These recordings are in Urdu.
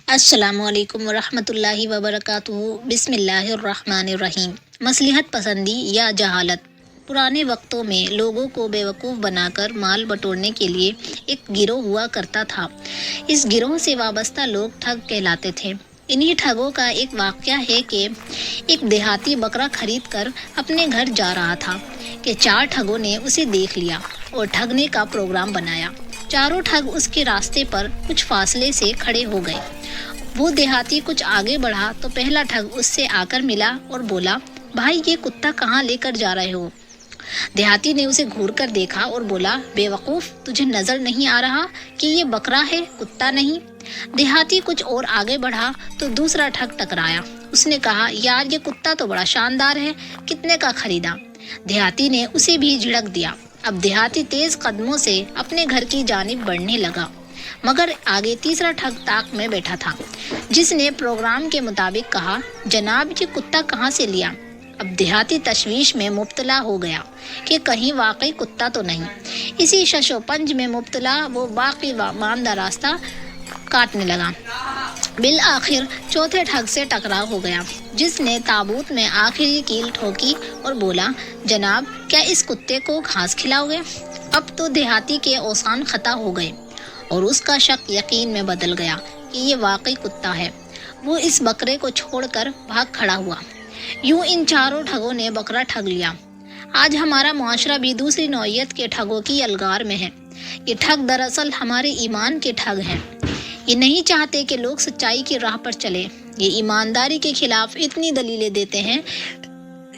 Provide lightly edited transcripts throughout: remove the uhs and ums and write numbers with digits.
السلام علیکم ورحمۃ اللہ وبرکاتہ۔ بسم اللہ الرحمن الرحیم۔ مصلحت پسندی یا جہالت۔ پرانے وقتوں میں لوگوں کو بیوقوف بنا کر مال بٹورنے کے لیے ایک گروہ ہوا کرتا تھا۔ اس گروہ سے وابستہ لوگ ٹھگ کہلاتے تھے۔ انہی ٹھگوں کا ایک واقعہ ہے کہ ایک دیہاتی بکرا خرید کر اپنے گھر جا رہا تھا کہ چار ٹھگوں نے اسے دیکھ لیا اور ٹھگنے کا پروگرام بنایا۔ چاروں ٹھگ اس کے راستے پر کچھ فاصلے سے کھڑے ہو گئے۔ وہ دیہاتی کچھ آگے بڑھا تو پہلا ٹھگ اس سے آ کر ملا اور بولا، بھائی یہ کتا کہاں لے کر جا رہے ہو؟ دیہاتی نے اسے گھور کر دیکھا اور بولا، بے وقوف، تجھے نظر نہیں آ رہا کہ یہ بکرا ہے، کتا نہیں؟ دیہاتی کچھ اور آگے بڑھا تو دوسرا ٹھگ ٹکرایا۔ اس نے کہا، یار یہ کتا تو بڑا شاندار ہے، کتنے کا خریدا؟ دیہاتی نے اسے بھی جھڑک دیا۔ اب دیہاتی تیز قدموں سے اپنے گھر کی جانب بڑھنے لگا، مگر آگے تیسرا ٹھگ طاق میں بیٹھا تھا، جس نے پروگرام کے مطابق کہا، جناب یہ کتا کہاں سے لیا؟ اب دیہاتی تشویش میں مبتلا ہو گیا کہ کہیں واقعی کتا تو نہیں۔ اسی شش و پنج میں مبتلا وہ باقی ماندہ راستہ کاٹنے لگا۔ بالآخر چوتھے ٹھگ سے ٹکراؤ ہو گیا، جس نے تابوت میں آخری کیل ٹھوکی اور بولا، جناب کیا اس کتے کو گھاس کھلاؤ گے؟ اب تو دیہاتی کے اوزان خطا ہو گئے اور اس کا شک یقین میں بدل گیا کہ یہ واقعی کتا ہے۔ وہ اس بکرے کو چھوڑ کر بھاگ کھڑا ہوا۔ یوں ان چاروں ٹھگوں نے بکرا ٹھگ لیا۔ آج ہمارا معاشرہ بھی دوسری نوعیت کے ٹھگوں کی الگار میں ہے۔ یہ ٹھگ دراصل ہمارے ایمان کے ٹھگ ہیں۔ یہ نہیں چاہتے کہ لوگ سچائی کی راہ پر چلیں۔ یہ ایمانداری کے خلاف اتنی دلیلیں دیتے ہیں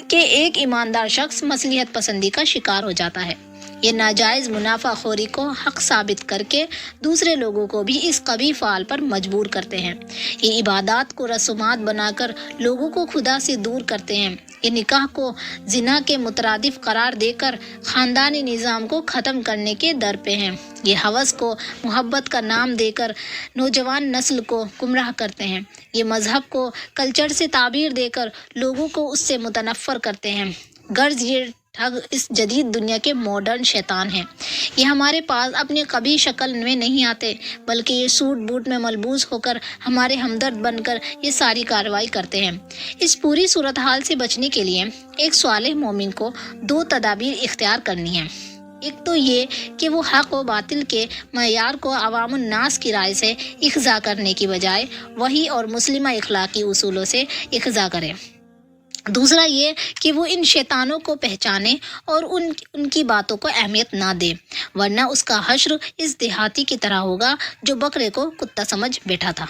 کہ ایک ایماندار شخص مصلحت پسندی کا شکار ہو جاتا ہے۔ یہ ناجائز منافع خوری کو حق ثابت کر کے دوسرے لوگوں کو بھی اس قبیح فعل پر مجبور کرتے ہیں۔ یہ عبادات کو رسومات بنا کر لوگوں کو خدا سے دور کرتے ہیں۔ یہ نکاح کو زنا کے مترادف قرار دے کر خاندانی نظام کو ختم کرنے کے در پہ ہیں۔ یہ ہوس کو محبت کا نام دے کر نوجوان نسل کو گمراہ کرتے ہیں۔ یہ مذہب کو کلچر سے تعبیر دے کر لوگوں کو اس سے متنفر کرتے ہیں۔ غرض یہ ٹھگ اس جدید دنیا کے ماڈرن شیطان ہیں۔ یہ ہمارے پاس اپنی قبیح شکل میں نہیں آتے، بلکہ یہ سوٹ بوٹ میں ملبوس ہو کر ہمارے ہمدرد بن کر یہ ساری کارروائی کرتے ہیں۔ اس پوری صورتحال سے بچنے کے لیے ایک صالح مومن کو دو تدابیر اختیار کرنی ہیں۔ ایک تو یہ کہ وہ حق و باطل کے معیار کو عوام الناس کی رائے سے اخضاع کرنے کی بجائے وحی اور مسلمہ اخلاقی اصولوں سے اخضاع کرے۔ دوسرا یہ کہ وہ ان شیطانوں کو پہچانے اور ان کی باتوں کو اہمیت نہ دے، ورنہ اس کا حشر اس دیہاتی کی طرح ہوگا جو بکرے کو کتا سمجھ بیٹھا تھا۔